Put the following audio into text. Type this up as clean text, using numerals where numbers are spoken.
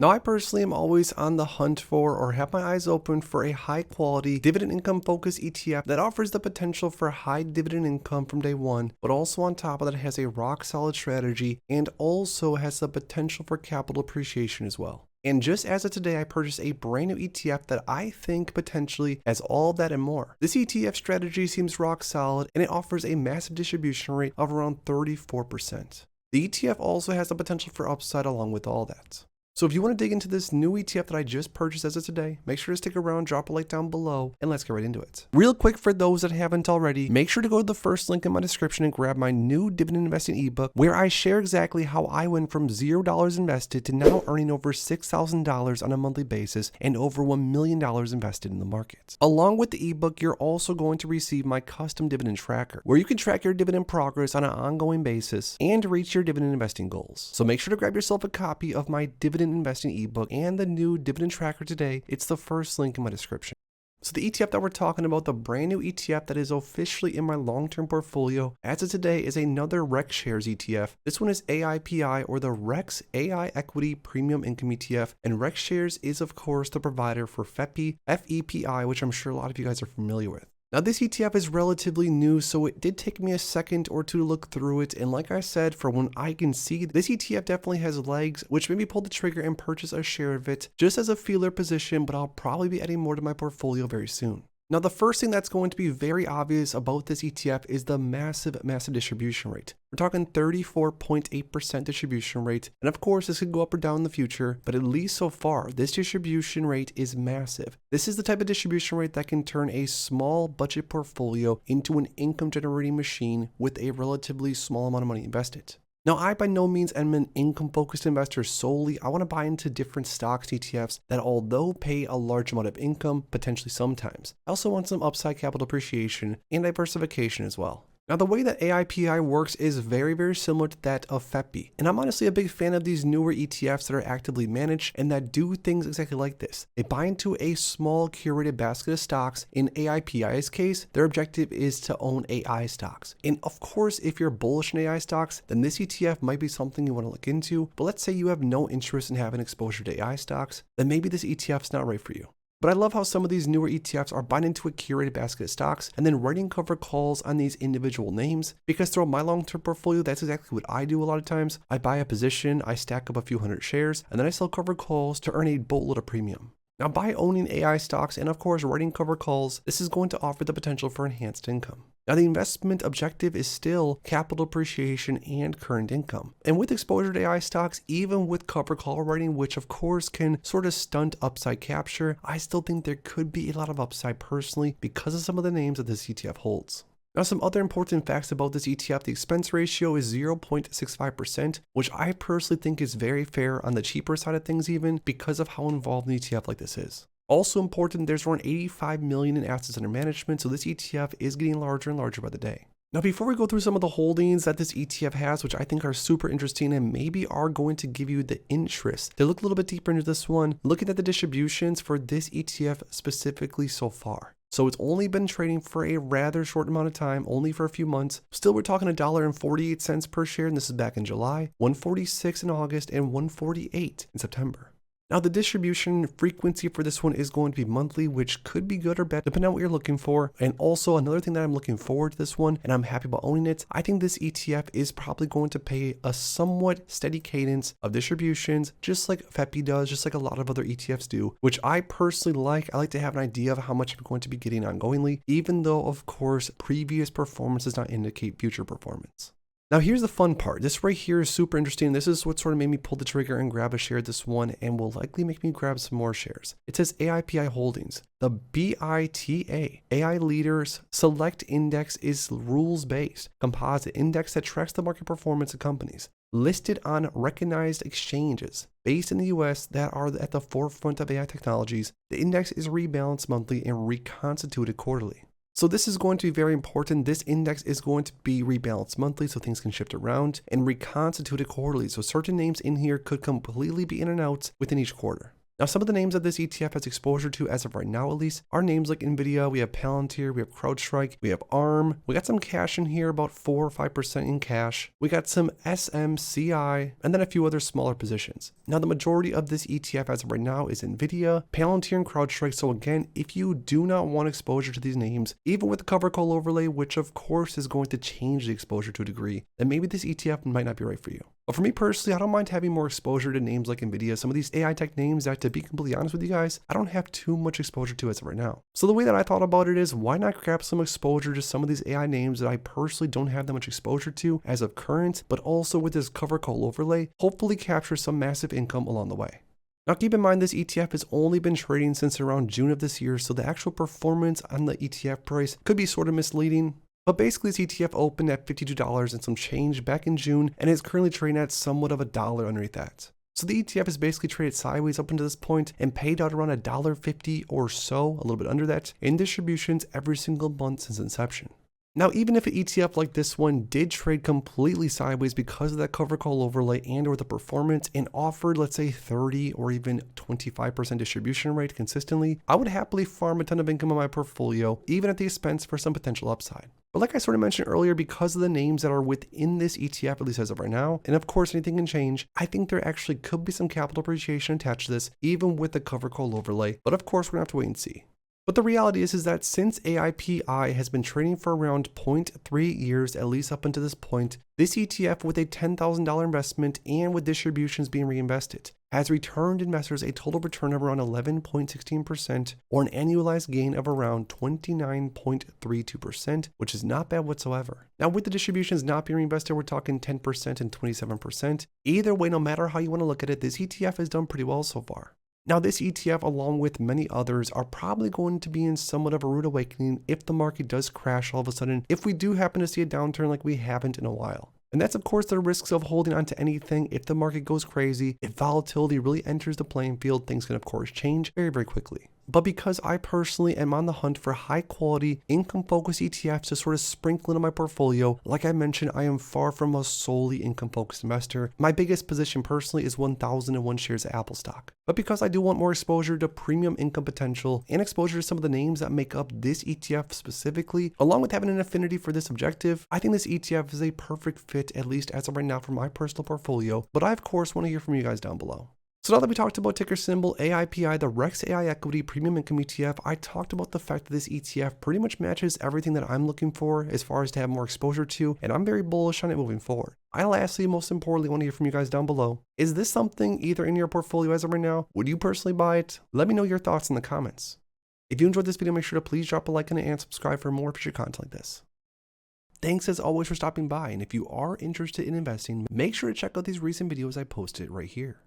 Now, I personally am always on the hunt for or have my eyes open for a high quality dividend income focused ETF that offers the potential for high dividend income from day one, but also on top of that has a rock solid strategy and also has the potential for capital appreciation as well. And just as of today, I purchased a brand new ETF that I think potentially has all of that and more. This ETF strategy seems rock solid and it offers a massive distribution rate of around 34%. The ETF also has the potential for upside along with all that. So if you want to dig into this new ETF that I just purchased as of today, make sure to stick around, drop a like down below, and let's get right into it. Real quick for those that haven't already, make sure to go to the first link in my description and grab my new dividend investing ebook where I share exactly how I went from $0 invested to now earning over $6,000 on a monthly basis and over $1 million invested in the market. Along with the ebook, you're also going to receive my custom dividend tracker where you can track your dividend progress on an ongoing basis and reach your dividend investing goals. So make sure to grab yourself a copy of my dividend investing ebook and the new dividend tracker today. It's the first link in my description. So the ETF that we're talking about, the brand new ETF that is officially in my long-term portfolio as of today, is another REX shares ETF. This one is AIPI, or the REX AI Equity Premium Income ETF, and REX shares is of course the provider for FEPI, which I'm sure a lot of you guys are familiar with. Now this ETF is relatively new, so it did take me a second or two to look through it, and like I said, for when I can see, this ETF definitely has legs, which made me pull the trigger and purchase a share of it just as a feeler position, but I'll probably be adding more to my portfolio very soon. Now, the first thing that's going to be very obvious about this ETF is the massive distribution rate. We're talking 34.8% distribution rate. And of course, this could go up or down in the future, but at least so far, this distribution rate is massive. This is the type of distribution rate that can turn a small budget portfolio into an income generating machine with a relatively small amount of money invested. Now, I by no means am an income-focused investor solely. I want to buy into different stocks, ETFs that although pay a large amount of income, potentially sometimes, I also want some upside capital appreciation and diversification as well. Now, the way that AIPI works is very similar to that of FEPI, and I'm honestly a big fan of these newer ETFs that are actively managed and that do things exactly like this. They buy into a small curated basket of stocks. In AIPI's case, their objective is to own AI stocks. And of course, if you're bullish in AI stocks, then this ETF might be something you want to look into, but let's say you have no interest in having exposure to AI stocks, then maybe this ETF's not right for you. But I love how some of these newer ETFs are buying into a curated basket of stocks and then writing cover calls on these individual names, because throughout my long-term portfolio, that's exactly what I do a lot of times. I buy a position, I stack up a few hundred shares, and then I sell cover calls to earn a boatload of premium. Now, by owning AI stocks and of course writing cover calls, this is going to offer the potential for enhanced income. Now, the investment objective is still capital appreciation and current income. And with exposure to AI stocks, even with cover call writing, which of course can sort of stunt upside capture, I still think there could be a lot of upside personally because of some of the names that this ETF holds. Now, some other important facts about this ETF: the expense ratio is 0.65%, which I personally think is very fair, on the cheaper side of things even, because of how involved an ETF like this is. Also important, there's around 85 million in assets under management, so this ETF is getting larger and larger by the day. Now, before we go through some of the holdings that this ETF has, which I think are super interesting and maybe are going to give you the interest to look a little bit deeper into this one, looking at the distributions for this ETF specifically so far. So it's only been trading for a rather short amount of time, only for a few months. Still, we're talking $1.48 per share, and this is back in July, $1.46 in August, and $1.48 in September. Now, the distribution frequency for this one is going to be monthly, which could be good or bad depending on what you're looking for. And also another thing that I'm looking forward to this one, and I'm happy about owning it, I think this ETF is probably going to pay a somewhat steady cadence of distributions, just like FEPI does, just like a lot of other ETFs do, which I personally like. I like to have an idea of how much I'm going to be getting ongoingly, even though of course previous performance does not indicate future performance. Now, here's the fun part. This right here is super interesting. This is what sort of made me pull the trigger and grab a share of this one, and will likely make me grab some more shares. It says AIPI Holdings. The BITA AI Leaders Select Index is rules-based composite index that tracks the market performance of companies listed on recognized exchanges based in the US that are at the forefront of AI technologies. The index is rebalanced monthly and reconstituted quarterly. So this is going to be very important. This index is going to be rebalanced monthly so things can shift around, and reconstituted quarterly. So certain names in here could completely be in and out within each quarter. Now, some of the names that this ETF has exposure to as of right now, at least, are names like Nvidia, we have Palantir, we have CrowdStrike, we have ARM, we got some cash in here, about 4 or 5% in cash, we got some SMCI, and then a few other smaller positions. Now, the majority of this ETF as of right now is Nvidia, Palantir, and CrowdStrike. So again, if you do not want exposure to these names, even with the cover call overlay, which of course is going to change the exposure to a degree, then maybe this ETF might not be right for you. But for me personally, I don't mind having more exposure to names like Nvidia, some of these AI tech names that, to be completely honest with you guys, I don't have too much exposure to as of right now. So the way that I thought about it is, why not grab some exposure to some of these AI names that I personally don't have that much exposure to as of current, but also with this cover call overlay, hopefully capture some massive income along the way. Now keep in mind this ETF has only been trading since around June of this year, so the actual performance on the ETF price could be sort of misleading. But basically, this ETF opened at $52 and some change back in June and is currently trading at somewhat of $1 underneath that. So the ETF has basically traded sideways up until this point and paid out around $1.50 or so, a little bit under that, in distributions every single month since inception. Now, even if an ETF like this one did trade completely sideways because of that cover call overlay and or the performance and offered, let's say 30 or even 25% distribution rate consistently, I would happily farm a ton of income in my portfolio, even at the expense for some potential upside. But like I sort of mentioned earlier, because of the names that are within this ETF, at least as of right now, and of course anything can change, I think there actually could be some capital appreciation attached to this, even with the cover call overlay. But of course, we're gonna have to wait and see. But the reality is that since AIPI has been trading for around 0.3 years, at least up until this point, this ETF with a $10,000 investment and with distributions being reinvested has returned investors a total return of around 11.16% or an annualized gain of around 29.32%, which is not bad whatsoever. Now with the distributions not being reinvested, we're talking 10% and 27%. Either way, no matter how you want to look at it, this ETF has done pretty well so far. Now this ETF, along with many others, are probably going to be in somewhat of a rude awakening if the market does crash all of a sudden, if we do happen to see a downturn like we haven't in a while. And that's of course the risks of holding on to anything. If the market goes crazy, if volatility really enters the playing field, things can of course change very, very quickly. But because I personally am on the hunt for high quality, income focused ETFs to sort of sprinkle into my portfolio, like I mentioned, I am far from a solely income focused investor. My biggest position personally is 1,001 shares of Apple stock. But because I do want more exposure to premium income potential and exposure to some of the names that make up this ETF specifically, along with having an affinity for this objective, I think this ETF is a perfect fit, at least as of right now, for my personal portfolio. But I of course want to hear from you guys down below. So now that we talked about ticker symbol AIPI, the Rex AI Equity Premium Income ETF, I talked about the fact that this ETF pretty much matches everything that I'm looking for as far as to have more exposure to, and I'm very bullish on it moving forward. I lastly, most importantly, want to hear from you guys down below. Is this something either in your portfolio as of right now? Would you personally buy it? Let me know your thoughts in the comments. If you enjoyed this video, make sure to please drop a like on it and subscribe for more future content like this. Thanks as always for stopping by, and if you are interested in investing, make sure to check out these recent videos I posted right here.